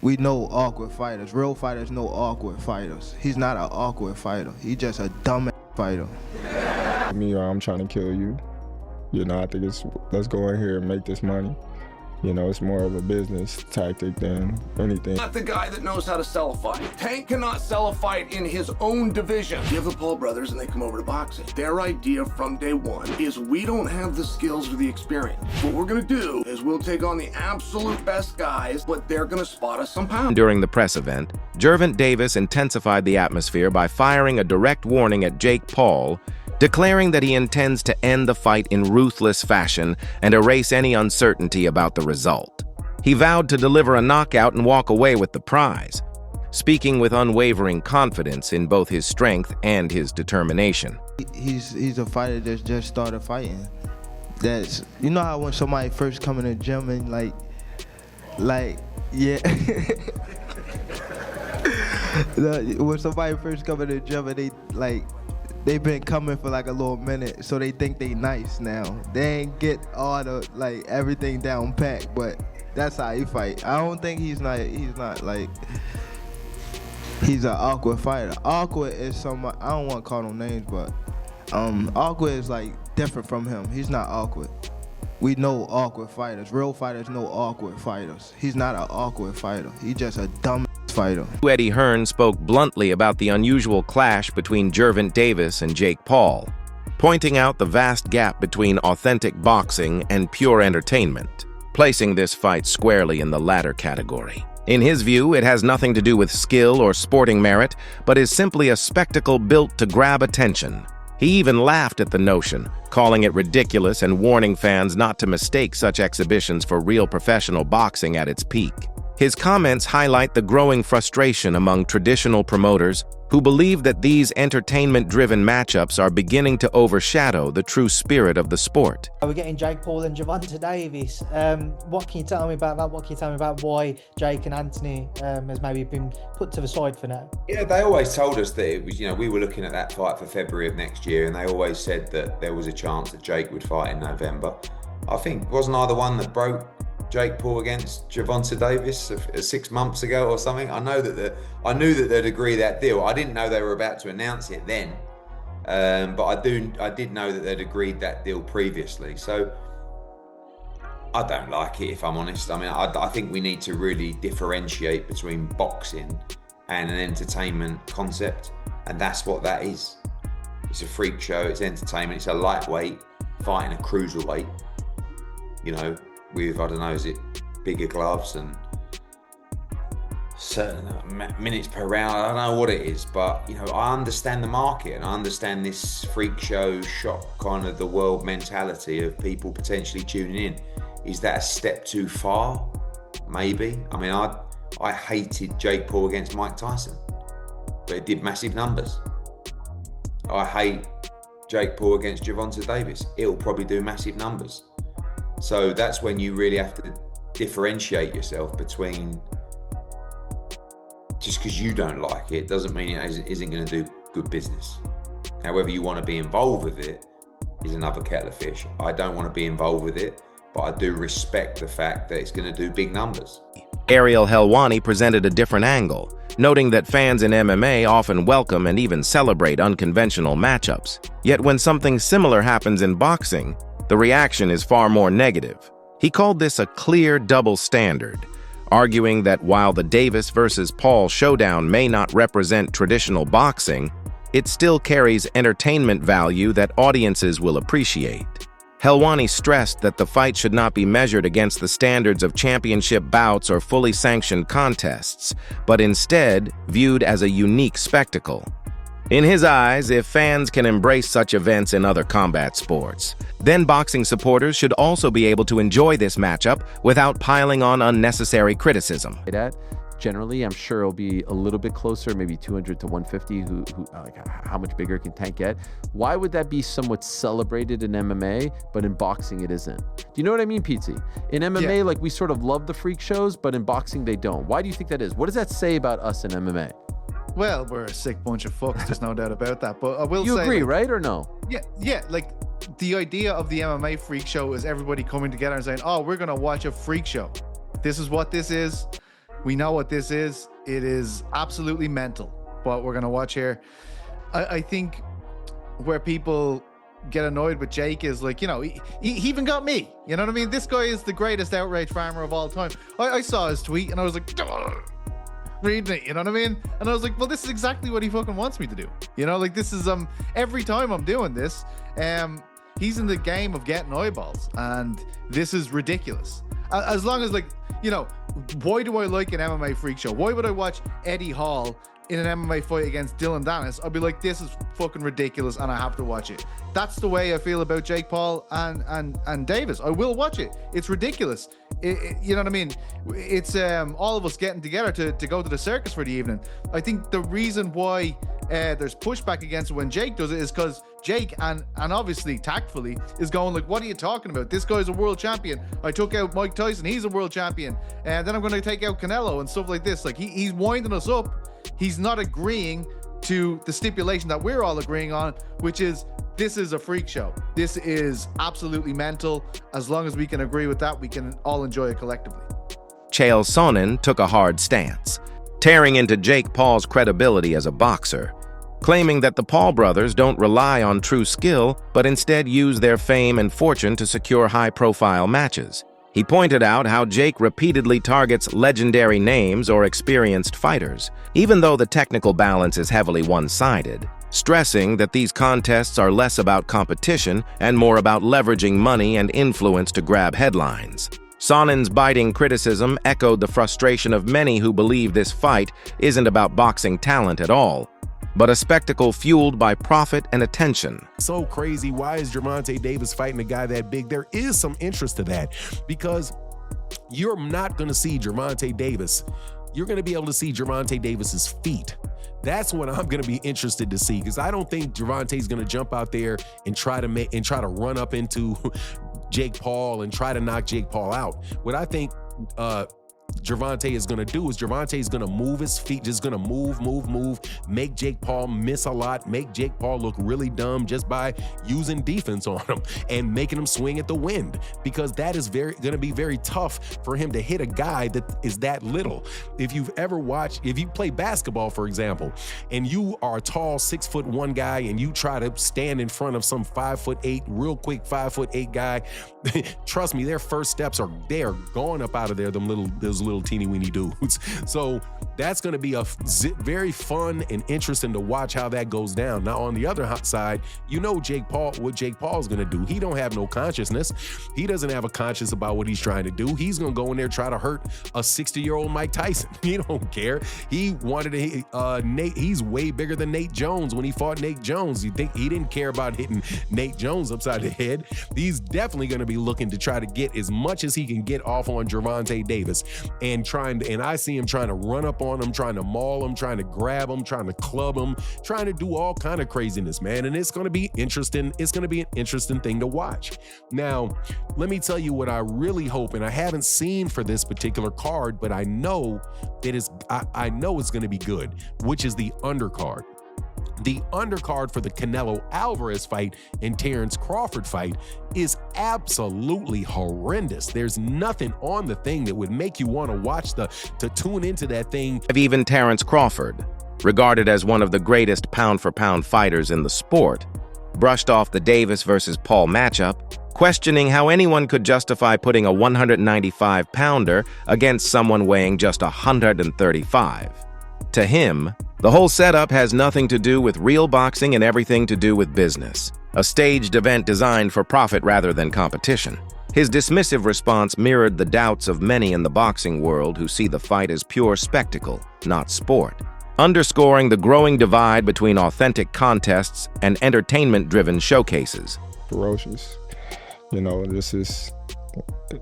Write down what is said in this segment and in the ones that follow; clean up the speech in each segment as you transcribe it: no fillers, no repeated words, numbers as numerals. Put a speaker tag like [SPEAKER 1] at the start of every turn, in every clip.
[SPEAKER 1] We know awkward fighters. Real fighters know awkward fighters. He's not an awkward fighter. He's just a dumb fighter.
[SPEAKER 2] Me, I'm trying to kill you. You know, I think let's go in here and make this money. You know, it's more of a business tactic than anything.
[SPEAKER 3] Not the guy that knows how to sell a fight. Tank cannot sell a fight in his own division. You have the Paul brothers and they come over to boxing. Their idea from day one is we don't have the skills or the experience. What we're gonna do is we'll take on the absolute best guys, but they're gonna spot us some pounds.
[SPEAKER 4] During the press event, Gervonta Davis intensified the atmosphere by firing a direct warning at Jake Paul, declaring that he intends to end the fight in ruthless fashion and erase any uncertainty about the result. He vowed to deliver a knockout and walk away with the prize, speaking with unwavering confidence in both his strength and his determination.
[SPEAKER 1] He's a fighter that's just started fighting. That's, you know how when somebody first come in the gym and like, yeah. When somebody first come in the gym and they've been coming for like a little minute, so they think they nice now. They ain't get all the everything down packed, but that's how he fight. I don't think he's an awkward fighter. Awkward is somebody, I don't want to call no names, but awkward is different from him. He's not awkward. We know awkward fighters. Real fighters know awkward fighters. He's not an awkward fighter. He's just a dumb fighter.
[SPEAKER 4] Eddie Hearn spoke bluntly about the unusual clash between Gervonta Davis and Jake Paul, pointing out the vast gap between authentic boxing and pure entertainment, placing this fight squarely in the latter category. In his view, it has nothing to do with skill or sporting merit, but is simply a spectacle built to grab attention. He even laughed at the notion, calling it ridiculous and warning fans not to mistake such exhibitions for real professional boxing at its peak. His comments highlight the growing frustration among traditional promoters who believe that these entertainment-driven matchups are beginning to overshadow the true spirit of the sport.
[SPEAKER 5] We're getting Jake Paul and Gervonta Davis. What can you tell me about that? What can you tell me about why Jake and Anthony has maybe been put to the side for now?
[SPEAKER 6] Yeah, they always told us that it was, we were looking at that fight for February of next year, and they always said that there was a chance that Jake would fight in November. I think, wasn't I the one that broke Jake Paul against Gervonta Davis 6 months ago or something? I knew that they'd agree that deal. I didn't know they were about to announce it then, but I did know that they'd agreed that deal previously. So I don't like it, if I'm honest. I mean, I think we need to really differentiate between boxing and an entertainment concept, and that's what that is. It's a freak show. It's entertainment. It's a lightweight fighting a cruiserweight. With, I don't know, is it bigger gloves and certain minutes per round? I don't know what it is, but I understand the market and I understand this freak show shock kind of the world mentality of people potentially tuning in. Is that a step too far? Maybe. I mean, I hated Jake Paul against Mike Tyson, but it did massive numbers. I hate Jake Paul against Gervonta Davis. It'll probably do massive numbers. So that's when you really have to differentiate yourself between, just because you don't like it doesn't mean it isn't going to do good business. However you want to be involved with it is another kettle of fish. I don't want to be involved with it, but I do respect the fact that it's going to do big numbers.
[SPEAKER 4] Ariel Helwani presented a different angle, noting that fans in MMA often welcome and even celebrate unconventional matchups. Yet when something similar happens in boxing, the reaction is far more negative. He called this a clear double standard, arguing that while the Davis versus Paul showdown may not represent traditional boxing, it still carries entertainment value that audiences will appreciate. Helwani stressed that the fight should not be measured against the standards of championship bouts or fully sanctioned contests, but instead viewed as a unique spectacle. In his eyes, if fans can embrace such events in other combat sports, then boxing supporters should also be able to enjoy this matchup without piling on unnecessary criticism.
[SPEAKER 7] Generally, I'm sure it'll be a little bit closer, maybe 200 to 150. How much bigger can Tank get? Why would that be somewhat celebrated in MMA, but in boxing it isn't? Do you know what I mean, Pete? In MMA, we sort of love the freak shows, but in boxing they don't. Why do you think that is? What does that say about us in MMA?
[SPEAKER 8] Well, we're a sick bunch of fucks, there's no doubt about that. But I will say,
[SPEAKER 7] you agree, right, or no?
[SPEAKER 8] Yeah. The idea of the MMA freak show is everybody coming together and saying, "Oh, we're gonna watch a freak show. This is what this is. We know what this is. It is absolutely mental, what we're going to watch here. I think where people get annoyed with Jake is like, you know, he even got me. You know what I mean? This guy is the greatest outrage farmer of all time. I saw his tweet and I was like, reading it, you know what I mean? And I was like, well, this is exactly what he fucking wants me to do. You know, like this is every time I'm doing this, he's in the game of getting eyeballs, and this is ridiculous. As long as, like, you know, why do I like an MMA freak show? Why would I watch Eddie Hall in an MMA fight against Dylan Dennis? I'll be like, this is fucking ridiculous, and I have to watch it. That's the way I feel about Jake Paul and Davis. I will watch it. It's ridiculous. You know what I mean? It's all of us getting together to go to the circus for the evening. I think the reason why there's pushback against it when Jake does it is because Jake, and obviously tactfully, is going like, what are you talking about? This guy's a world champion. I took out Mike Tyson. He's a world champion. And then I'm going to take out Canelo and stuff like this. Like, he's winding us up. He's not agreeing to the stipulation that we're all agreeing on, which is this is a freak show. This is absolutely mental. As long as we can agree with that, we can all enjoy it collectively.
[SPEAKER 4] Chael Sonnen took a hard stance, tearing into Jake Paul's credibility as a boxer, claiming that the Paul brothers don't rely on true skill, but instead use their fame and fortune to secure high-profile matches. He pointed out how Jake repeatedly targets legendary names or experienced fighters, even though the technical balance is heavily one-sided, stressing that these contests are less about competition and more about leveraging money and influence to grab headlines. Sonnen's biting criticism echoed the frustration of many who believe this fight isn't about boxing talent at all, but a spectacle fueled by profit and attention.
[SPEAKER 9] So crazy. Why is Gervonta Davis fighting a guy that big? There is some interest to that, because you're not going to see Gervonta Davis. You're going to be able to see Gervonta Davis's feet. That's what I'm going to be interested to see, because I don't think Gervonta's going to jump out there and try to run up into Jake Paul and try to knock Jake Paul out. What I think Gervonta is going to do is Gervonta is going to move his feet, just going to move, make Jake Paul miss a lot, make Jake Paul look really dumb just by using defense on him and making him swing at the wind, because that is going to be very tough for him to hit a guy that is that little. If you play basketball, for example, and you are a tall 6'1" guy and you try to stand in front of some 5'8", real quick 5'8" guy, trust me, their first steps are going up out of there, those little teeny weeny dudes. So that's going to be very fun and interesting to watch how that goes down. Now, on the other side, you know what Jake Paul's going to do. He don't have no consciousness. He doesn't have a conscience about what he's trying to do. He's going to go in there, try to hurt a 60-year-old Mike Tyson. He don't care. He wanted to Nate. He's way bigger than Nate Jones when he fought Nate Jones. You think he didn't care about hitting Nate Jones upside the head? He's definitely going to be looking to try to get as much as he can get off on Gervonta Davis, and I see him trying to run up on him, trying to maul him, trying to grab him, trying to club him, trying to do all kind of craziness, man. And it's going to be interesting. It's going to be an interesting thing to watch. Now, let me tell you what I really hope, and I haven't seen for this particular card, but I know I know it's going to be good, which is the undercard. The undercard for the Canelo Alvarez fight and Terrence Crawford fight is absolutely horrendous. There's nothing on the thing that would make you want to watch to tune into that thing.
[SPEAKER 4] Even Terrence Crawford, regarded as one of the greatest pound-for-pound fighters in the sport, brushed off the Davis versus Paul matchup, questioning how anyone could justify putting a 195-pounder against someone weighing just 135. To him, the whole setup has nothing to do with real boxing and everything to do with business, a staged event designed for profit rather than competition. His dismissive response mirrored the doubts of many in the boxing world who see the fight as pure spectacle, not sport, underscoring the growing divide between authentic contests and entertainment-driven showcases.
[SPEAKER 2] Ferocious. You know, this is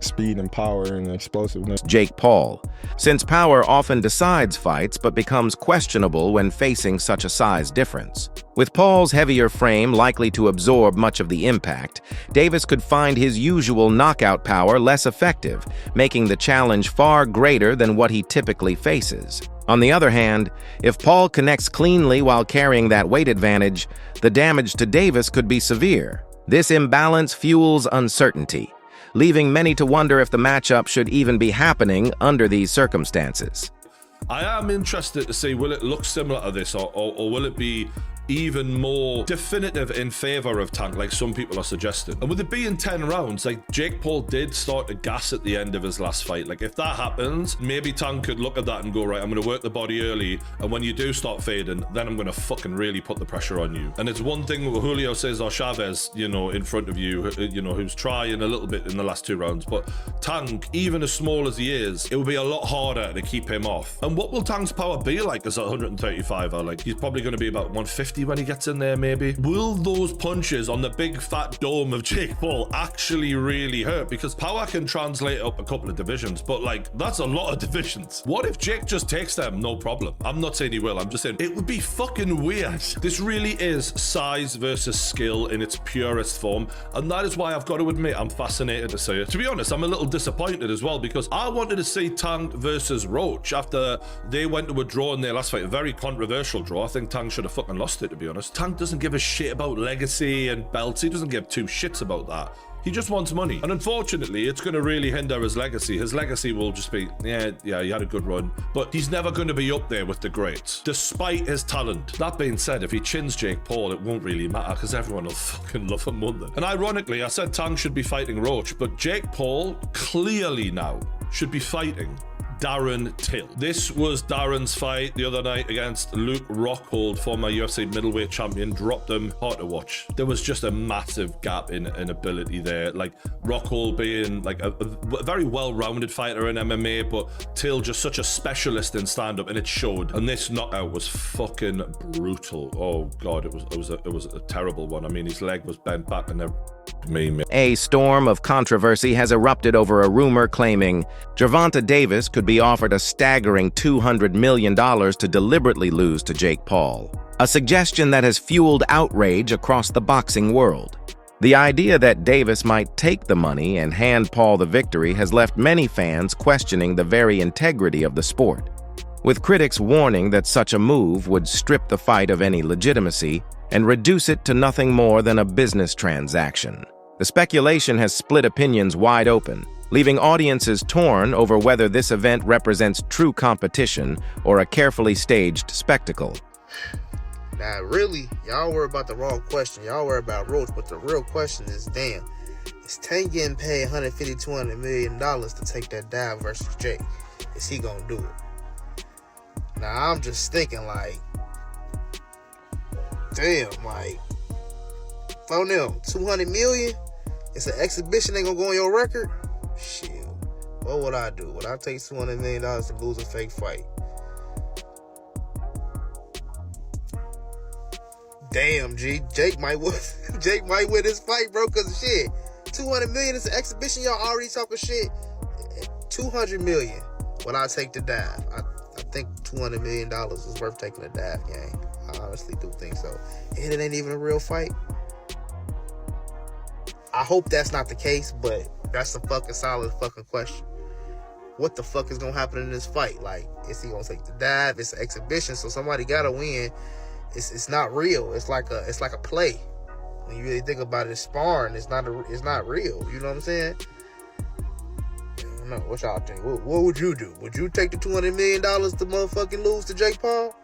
[SPEAKER 2] speed and power and explosiveness.
[SPEAKER 4] Jake Paul, since power often decides fights but becomes questionable when facing such a size difference. With Paul's heavier frame likely to absorb much of the impact, Davis could find his usual knockout power less effective, making the challenge far greater than what he typically faces. On the other hand, if Paul connects cleanly while carrying that weight advantage, the damage to Davis could be severe. This imbalance fuels uncertainty, leaving many to wonder if the matchup should even be happening under these circumstances.
[SPEAKER 10] I am interested to see, will it look similar to this, or will it be even more definitive in favor of Tank, like some people are suggesting? And with it being 10 rounds, like Jake Paul did start to gas at the end of his last fight. Like if that happens, maybe Tank could look at that and go, right, I'm going to work the body early, and when you do start fading, then I'm going to fucking really put the pressure on you. And it's one thing with Julio Cesar Chavez, you know, in front of you, you know, who's trying a little bit in the last 2 rounds, but Tank, even as small as he is, it will be a lot harder to keep him off. And what will Tank's power be like as a 135er? Like he's probably going to be about 150 when he gets in there, maybe. Will those punches on the big fat dome of Jake Paul actually really hurt? Because power can translate up a couple of divisions, but like that's a lot of divisions. What if Jake just takes them? No problem. I'm not saying he will, I'm just saying it would be fucking weird. This really is size versus skill in its purest form, and that is why I've got to admit I'm fascinated to see it. To be honest, I'm a little disappointed as well, because I wanted to see Tank versus Roach after they went to a draw in their last fight, a very controversial draw. I think Tank should have fucking lost it, to be honest. Tank doesn't give a shit about legacy and belts. He doesn't give 2 shits about that. He just wants money. And unfortunately, it's going to really hinder his legacy. His legacy will just be, yeah, he had a good run, but he's never going to be up there with the greats, despite his talent. That being said, if he chins Jake Paul, it won't really matter because everyone will fucking love him, won't they? And ironically, I said Tank should be fighting Roach, but Jake Paul clearly now should be fighting Darren Till. This was Darren's fight the other night against Luke Rockhold, former UFC middleweight champion. Dropped him, hard to watch. There was just a massive gap in ability there. Like Rockhold being like a very well-rounded fighter in MMA, but Till just such a specialist in stand-up, and it showed. And this knockout was fucking brutal. Oh god, it was a terrible one. I mean, his leg was bent back and everything.
[SPEAKER 4] A storm of controversy has erupted over a rumor claiming Gervonta Davis could be offered a staggering $200 million to deliberately lose to Jake Paul, a suggestion that has fueled outrage across the boxing world. The idea that Davis might take the money and hand Paul the victory has left many fans questioning the very integrity of the sport, with critics warning that such a move would strip the fight of any legitimacy and reduce it to nothing more than a business transaction. The speculation has split opinions wide open, leaving audiences torn over whether this event represents true competition or a carefully staged spectacle.
[SPEAKER 11] Now, really, y'all worry about the wrong question. Y'all worry about Roach, but the real question is, damn, is Tank getting paid $150, $200 million to take that dive versus Jake? Is he gonna do it? Now, I'm just thinking like, damn, like, phone them, $200 million? It's an exhibition, they gonna go on your record? Shit, what would I do? Would I take $200 million to lose a fake fight? Damn, G, Jake might win this fight, bro, because shit, $200 million is an exhibition, y'all already talking shit. $200 million, would I take the dive? I think $200 million is worth taking a dive, gang. I honestly do think so. And it ain't even a real fight. I hope that's not the case, but that's a fucking solid fucking question. What the fuck is gonna happen in this fight? Like, is he gonna take the dive? It's an exhibition, so somebody gotta win. It's not real. It's like a play. When you really think about it, it's sparring. It's not real. You know what I'm saying? I don't know. What y'all think? What would you do? Would you take the $200 million to motherfucking lose to Jake Paul?